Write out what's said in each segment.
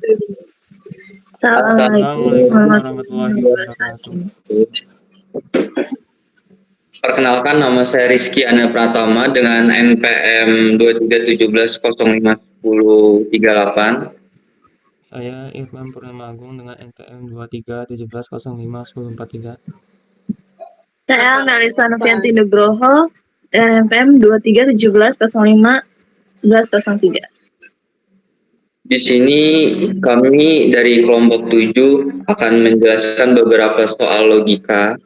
Assalamualaikum Assalamualaikum warahmatullahi warahmatullahi wabarakatuh. wabarakatuh. Perkenalkan, nama saya Rizky Ana Pratama dengan NPM 2317051038. Saya Irfan Purnama Agung dengan NPM 2317051043. Saya Melisa Novianti Nugroho dengan NPM 2317051103. Di sini kami dari kelompok 7 akan menjelaskan beberapa soal logika.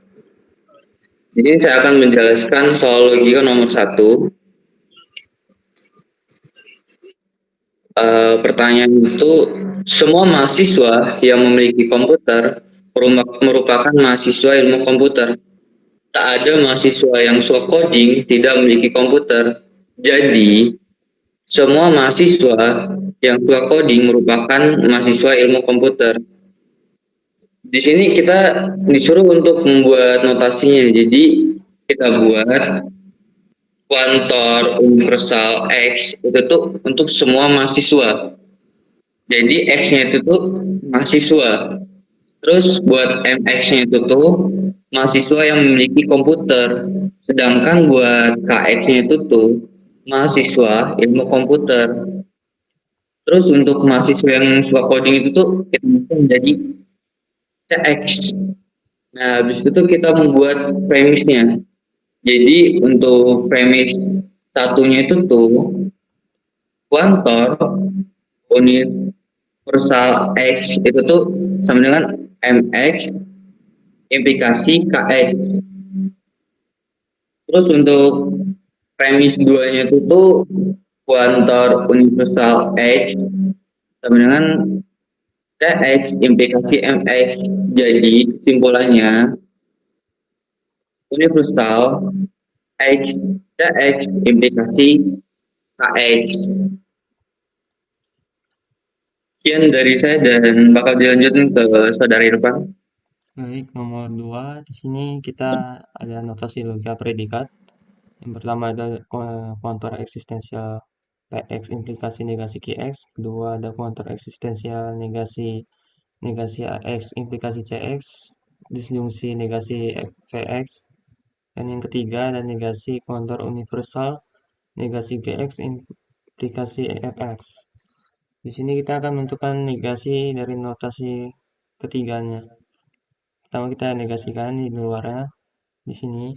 Jadi saya akan menjelaskan soal logika nomor 1. Pertanyaan itu, semua mahasiswa yang memiliki komputer merupakan mahasiswa ilmu komputer. Tak ada mahasiswa yang suka coding tidak memiliki komputer. Jadi, semua mahasiswa yang suka coding merupakan mahasiswa ilmu komputer. Di sini kita disuruh untuk membuat notasinya. Jadi, kita buat kuantor universal X itu tuh untuk semua mahasiswa. Jadi X-nya itu tuh mahasiswa. Terus buat MX-nya itu tuh mahasiswa yang memiliki komputer. Sedangkan buat KX-nya itu tuh mahasiswa ilmu komputer. Terus untuk mahasiswa yang suka coding itu tuh kita bisa menjadi CX. Nah, habis itu tuh kita membuat premisnya. Jadi untuk premis satunya itu tuh kuantor universal X itu tuh sama dengan MX implikasi KX. Terus untuk premis duanya itu tuh kuantor universal X sama dengan CX implikasi MX. Jadi kesimpulannya universal X CX implikasi KX. Sekian dari saya dan bakal dilanjutin ke saudara Irfan. Baik, nomor 2 di sini kita ada notasi logika predikat. Yang pertama ada kuantor eksistensial PX implikasi negasi QX. Kedua ada kuantor eksistensial negasi AX implikasi CX disjungsi negasi VX. Dan yang ketiga ada negasi kuantor universal negasi GX implikasi FX. Di sini kita akan menentukan negasi dari notasi ketiganya. Pertama kita negasikan di luarnya di sini.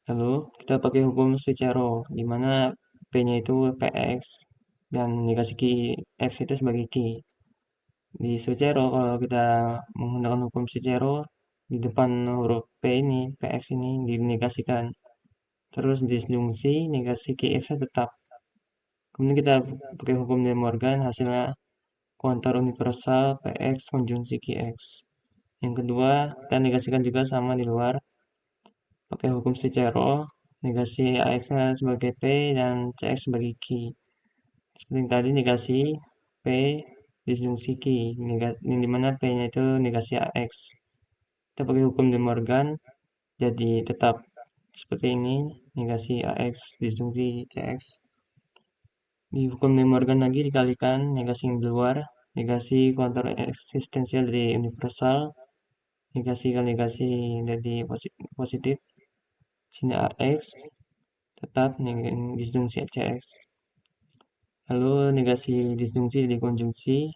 Lalu kita pakai hukum Cicero, di mana P-nya itu PX dan negasi X itu sebagai Q. Di Cicero kalau kita menggunakan hukum Cicero, di depan huruf P ini, PX ini dinegasikan. Terus disjungsi negasi QX-nya tetap. Kemudian kita pakai hukum De Morgan, hasilnya kuantor universal PX konjungsi QX. Yang kedua, kita negasikan juga sama di luar. Pakai hukum Cicero, negasi AX-nya sebagai P dan CX sebagai Q. Seperti yang tadi negasi P disjungsi Q, yang dimana P-nya itu negasi AX. Kita pakai hukum De Morgan, jadi tetap seperti ini, negasi AX disjungsi CX. Di hukum De Morgan lagi dikalikan negasi yang di luar, negasi kuantor eksistensial dari universal, negasi kali negasi dari positif. Sini AX tetap disjungsi CX. Lalu negasi disjungsi dari konjungsi,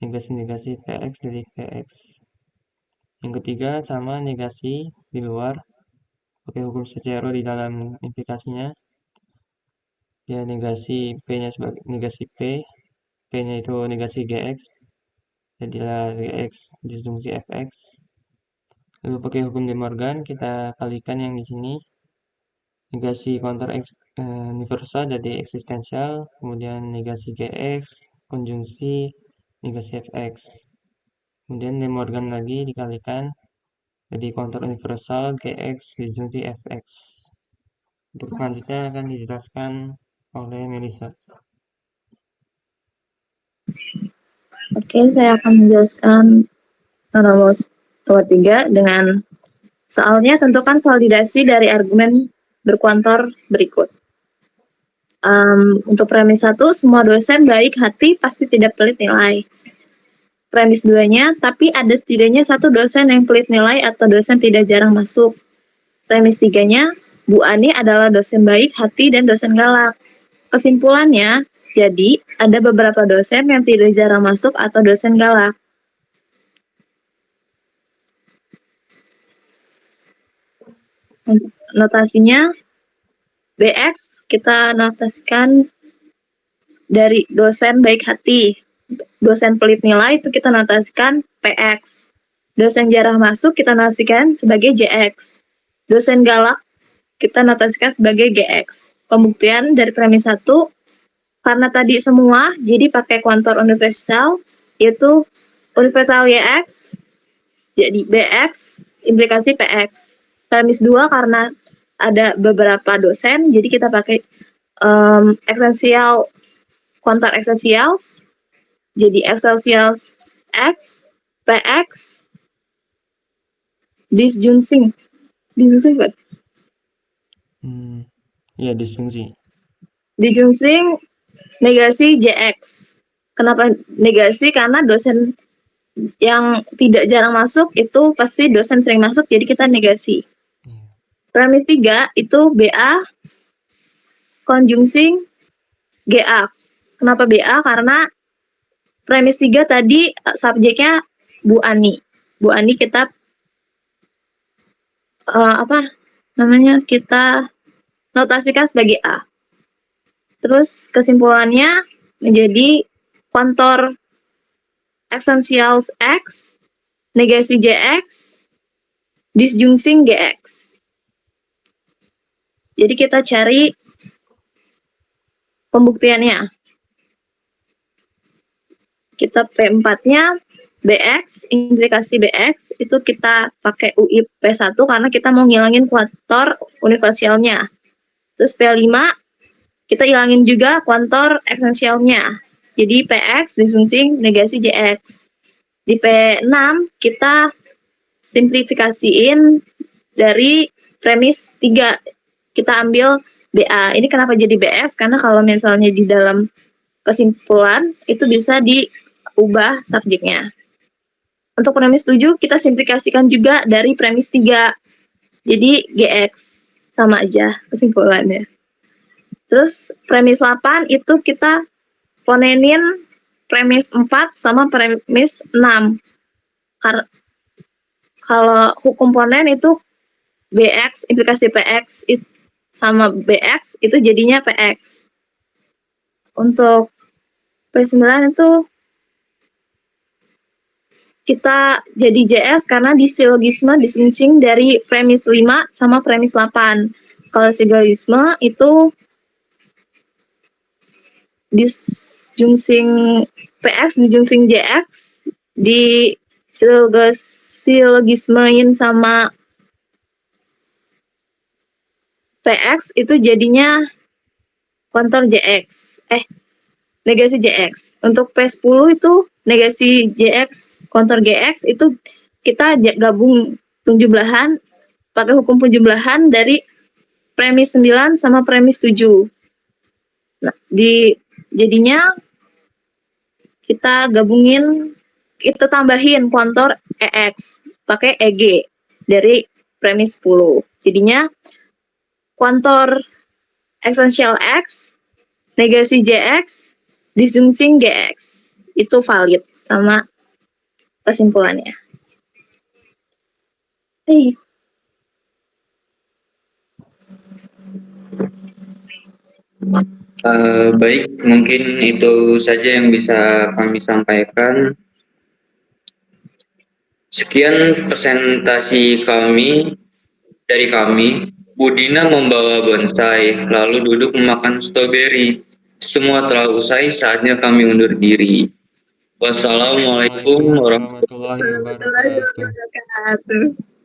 negasi-negasi VX dari VX. Yang ketiga sama negasi di luar, pakai hukum Cicero di dalam implikasinya. Ya negasi P-nya sebagai negasi P-nya itu negasi GX, jadilah GX disjungsi FX. Lalu pakai hukum De Morgan kita kalikan yang di sini, negasi kuantor universal jadi eksistensial, kemudian negasi GX konjungsi negasi FX. Kemudian De Morgan lagi dikalikan jadi kuantor universal GX disjungsi FX. Untuk selanjutnya akan dijelaskan oleh Melisa. Oke, saya akan menjelaskan nomor 3 dengan soalnya tentukan validasi dari argumen berkuantor berikut. Untuk premis 1, semua dosen baik hati pasti tidak pelit nilai. premis 2-nya, tapi ada setidaknya satu dosen yang pelit nilai atau dosen tidak jarang masuk. Premis 3-nya, Bu Ani adalah dosen baik hati dan dosen galak. Kesimpulannya, jadi ada beberapa dosen yang tidak jarang masuk atau dosen galak. Notasinya, BX kita notasikan dari dosen baik hati. Dosen pelit nilai itu kita notasikan PX. Dosen jarang masuk kita notasikan sebagai JX. Dosen galak kita notasikan sebagai GX. Pembuktian dari premis 1, karena tadi semua, jadi pakai kuantor universal, yaitu universal YX, jadi BX, implikasi PX. Premis 2, karena ada beberapa dosen, jadi kita pakai esensial, kuantor essentials, jadi essentials X, PX, disjunction apa? Ya, disjungsi. Disjunction negasi JX. Kenapa negasi? Karena dosen yang tidak jarang masuk itu pasti dosen sering masuk, jadi kita negasi. Premis 3 itu BA konjungsi GA. Kenapa BA? Karena premis 3 tadi subjeknya Bu Ani. Bu Ani kita kita notasikan sebagai A. Terus kesimpulannya menjadi kuantor essentials X, negasi JX, disjunction GX. Jadi kita cari pembuktiannya. Kita P4-nya BX, implikasi BX, itu kita pakai UI P1 karena kita mau ngilangin kuantor universalnya. Terus P5, kita hilangin juga kuantor esensialnya. Jadi PX disjunction negasi JX. Di P6, kita simplifikasiin dari premis 3. Kita ambil BA. Ini kenapa jadi BS? Karena kalau misalnya di dalam kesimpulan, itu bisa diubah subjeknya. Untuk premis 7, kita simplifikasikan juga dari premis 3. Jadi GX. Sama aja kesimpulannya. Terus premis 8 itu kita ponenin premis 4 sama premis 6. Kalau hukum ponen itu BX, implikasi PX sama BX itu jadinya PX. Untuk P9 itu kita jadi JS karena di silogisme disjunction dari premis 5 sama premis 8. Kalau silogisme itu disjunction PX, disjunction JX, di silogismein sama PX itu jadinya kuantor JX. Negasi JX. Untuk P10 itu negasi JX, kuantor GX itu kita gabung penjumlahan, pakai hukum penjumlahan dari premis 9 sama premis 7. Nah, jadinya kita gabungin, kita tambahin kuantor EX, pakai EG dari premis 10. Jadinya kuantor essential X, negasi JX, disjunction GX. Itu valid sama kesimpulannya. Baik, mungkin itu saja yang bisa kami sampaikan. Sekian presentasi dari kami. Bu Dina membawa bonsai, lalu duduk memakan stroberi. Semua telah usai, saatnya kami undur diri. Wassalamualaikum warahmatullahi warahmatullahi wabarakatuh. wabarakatuh.